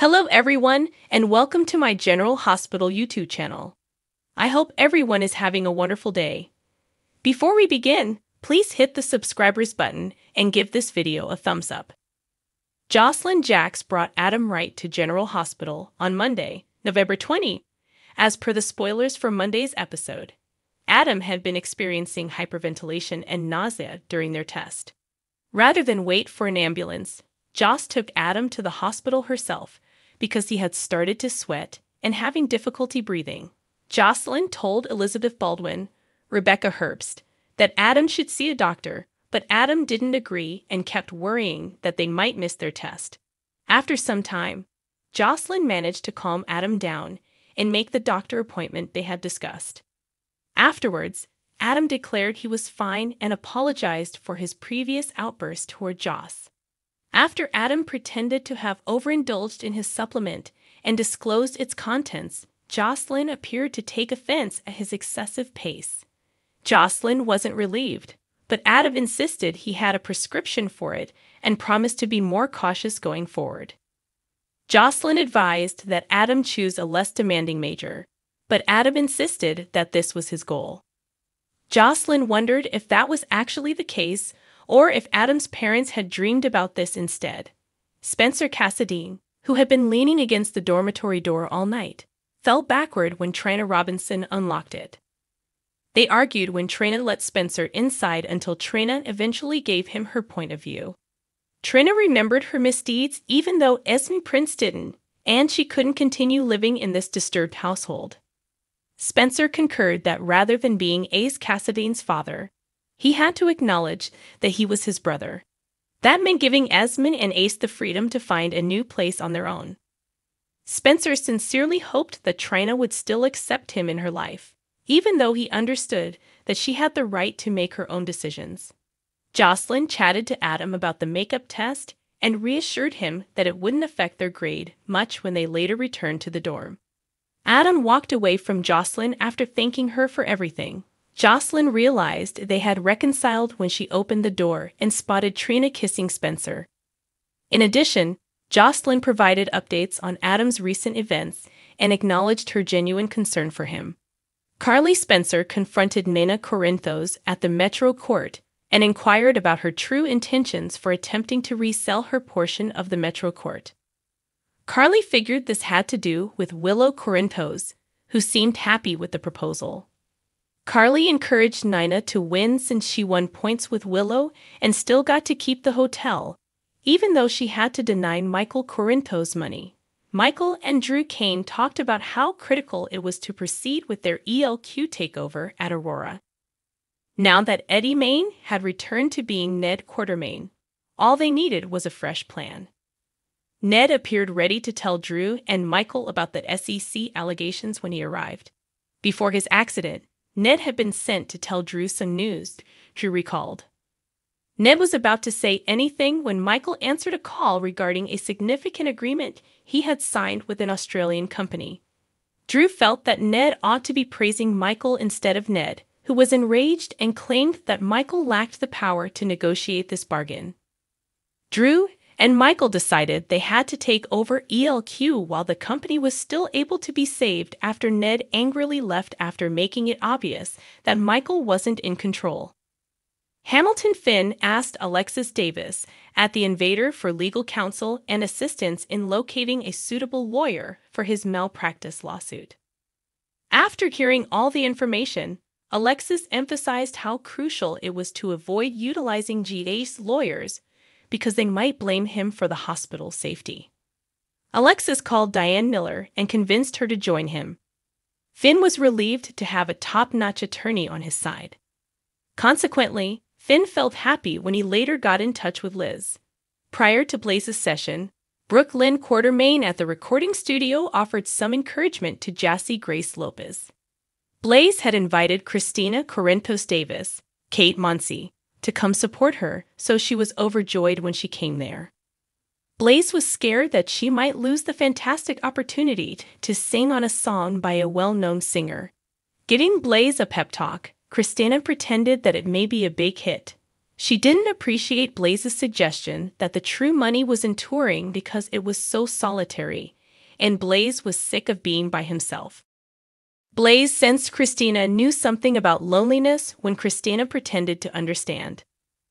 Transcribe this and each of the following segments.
Hello everyone, and welcome to my General Hospital YouTube channel. I hope everyone is having a wonderful day. Before we begin, please hit the subscribers button and give this video a thumbs up. Josslyn Jacks brought Adam Wright to General Hospital on Monday, November 20. As per the spoilers for Monday's episode, Adam had been experiencing hyperventilation and nausea during their test. Rather than wait for an ambulance, Joss took Adam to the hospital herself because he had started to sweat and having difficulty breathing. Josslyn told Elizabeth Baldwin, Rebecca Herbst, that Adam should see a doctor, but Adam didn't agree and kept worrying that they might miss their test. After some time, Josslyn managed to calm Adam down and make the doctor appointment they had discussed. Afterwards, Adam declared he was fine and apologized for his previous outburst toward Joss. After Adam pretended to have overindulged in his supplement and disclosed its contents, Josslyn appeared to take offense at his excessive pace. Josslyn wasn't relieved, but Adam insisted he had a prescription for it and promised to be more cautious going forward. Josslyn advised that Adam choose a less demanding major, but Adam insisted that this was his goal. Josslyn wondered if that was actually the case or if Adam's parents had dreamed about this instead. Spencer Cassadine, who had been leaning against the dormitory door all night, fell backward when Trina Robinson unlocked it. They argued when Trina let Spencer inside until Trina eventually gave him her point of view. Trina remembered her misdeeds even though Esme Prince didn't, and she couldn't continue living in this disturbed household. Spencer concurred that rather than being Ace Cassadine's father, he had to acknowledge that he was his brother. That meant giving Esme and Ace the freedom to find a new place on their own. Spencer sincerely hoped that Trina would still accept him in her life, even though he understood that she had the right to make her own decisions. Josslyn chatted to Adam about the makeup test and reassured him that it wouldn't affect their grade much when they later returned to the dorm. Adam walked away from Josslyn after thanking her for everything. Josslyn realized they had reconciled when she opened the door and spotted Trina kissing Spencer. In addition, Josslyn provided updates on Adam's recent events and acknowledged her genuine concern for him. Carly Spencer confronted Nina Corinthos at the Metro Court and inquired about her true intentions for attempting to resell her portion of the Metro Court. Carly figured this had to do with Willow Corinthos, who seemed happy with the proposal. Carly encouraged Nina to win since she won points with Willow and still got to keep the hotel, even though she had to deny Michael Corinthos money. Michael and Drew Kane talked about how critical it was to proceed with their ELQ takeover at Aurora. Now that Eddie Main had returned to being Ned Quartermain, all they needed was a fresh plan. Ned appeared ready to tell Drew and Michael about the SEC allegations when he arrived. Before his accident, Ned had been sent to tell Drew some news, Drew recalled. Ned was about to say anything when Michael answered a call regarding a significant agreement he had signed with an Australian company. Drew felt that Ned ought to be praising Michael instead of Ned, who was enraged and claimed that Michael lacked the power to negotiate this bargain. Drew and Michael decided they had to take over ELQ while the company was still able to be saved after Ned angrily left after making it obvious that Michael wasn't in control. Hamilton Finn asked Alexis Davis at the Invader for legal counsel and assistance in locating a suitable lawyer for his malpractice lawsuit. After hearing all the information, Alexis emphasized how crucial it was to avoid utilizing GA's lawyers because they might blame him for the hospital's safety. Alexis called Diane Miller and convinced her to join him. Finn was relieved to have a top-notch attorney on his side. Consequently, Finn felt happy when he later got in touch with Liz. Prior to Blaze's session, Brooklyn Quartermain at the recording studio offered some encouragement to Jassy Grace Lopez. Blaze had invited Kristina Corinthos Davis, Kate Monsey, to come support her, so she was overjoyed when she came there. Blaze was scared that she might lose the fantastic opportunity to sing on a song by a well-known singer. Giving Blaze a pep talk, Kristina pretended that it may be a big hit. She didn't appreciate Blaze's suggestion that the true money was in touring because it was so solitary, and Blaze was sick of being by himself. Blaze sensed Kristina knew something about loneliness when Kristina pretended to understand.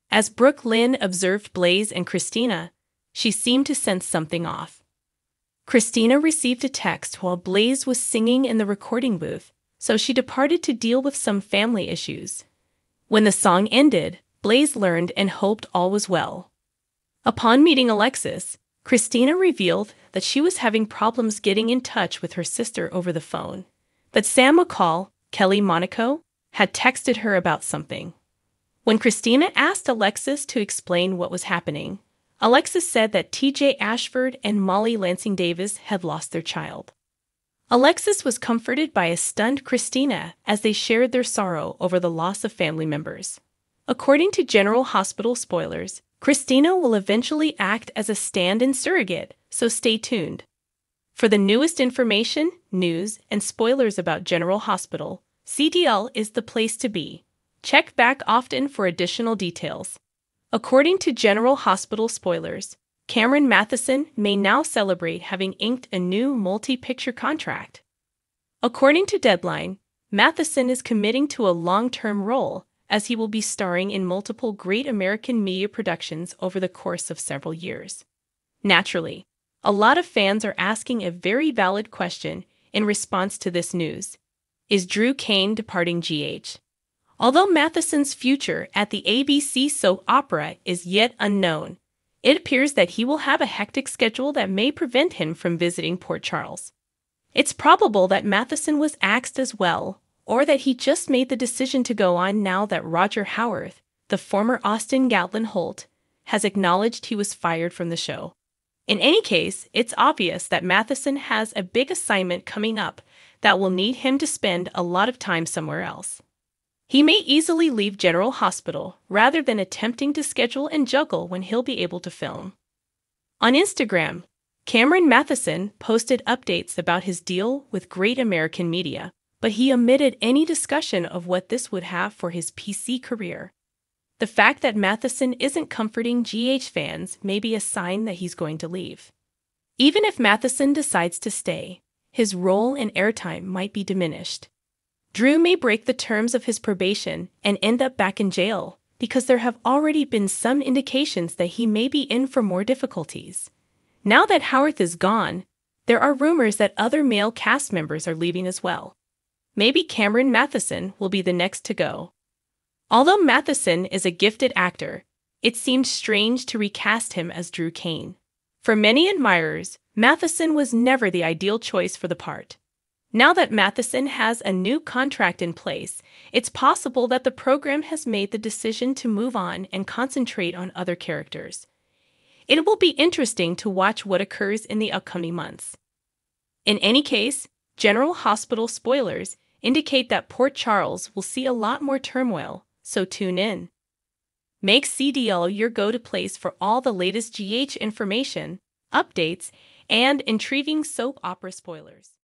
As Brooke Lynn observed Blaze and Kristina, she seemed to sense something off. Kristina received a text while Blaze was singing in the recording booth, so she departed to deal with some family issues. When the song ended, Blaze learned and hoped all was well. Upon meeting Alexis, Kristina revealed that she was having problems getting in touch with her sister over the phone. But Sam McCall, Kelly Monaco, had texted her about something. When Kristina asked Alexis to explain what was happening, Alexis said that TJ Ashford and Molly Lansing Davis had lost their child. Alexis was comforted by a stunned Kristina as they shared their sorrow over the loss of family members. According to General Hospital spoilers, Kristina will eventually act as a stand-in surrogate, so stay tuned. For the newest information, news, and spoilers about General Hospital, CDL is the place to be. Check back often for additional details. According to General Hospital spoilers, Cameron Matheson may now celebrate having inked a new multi-picture contract. According to Deadline, Matheson is committing to a long-term role as he will be starring in multiple great American media productions over the course of several years. Naturally, a lot of fans are asking a very valid question in response to this news. Is Drew Kane departing GH? Although Matheson's future at the ABC soap opera is yet unknown, it appears that he will have a hectic schedule that may prevent him from visiting Port Charles. It's probable that Matheson was axed as well, or that he just made the decision to go on now that Roger Howarth, the former Austin Gatlin Holt, has acknowledged he was fired from the show. In any case, it's obvious that Matheson has a big assignment coming up that will need him to spend a lot of time somewhere else. He may easily leave General Hospital rather than attempting to schedule and juggle when he'll be able to film. On Instagram, Cameron Matheson posted updates about his deal with Great American Media, but he omitted any discussion of what this would have for his PC career. The fact that Matheson isn't comforting GH fans may be a sign that he's going to leave. Even if Matheson decides to stay, his role and airtime might be diminished. Drew may break the terms of his probation and end up back in jail because there have already been some indications that he may be in for more difficulties. Now that Howarth is gone, there are rumors that other male cast members are leaving as well. Maybe Cameron Matheson will be the next to go. Although Matheson is a gifted actor, it seemed strange to recast him as Drew Kane. For many admirers, Matheson was never the ideal choice for the part. Now that Matheson has a new contract in place, it's possible that the program has made the decision to move on and concentrate on other characters. It will be interesting to watch what occurs in the upcoming months. In any case, General Hospital spoilers indicate that Port Charles will see a lot more turmoil, so tune in. Make CDL your go-to place for all the latest GH information, updates, and intriguing soap opera spoilers.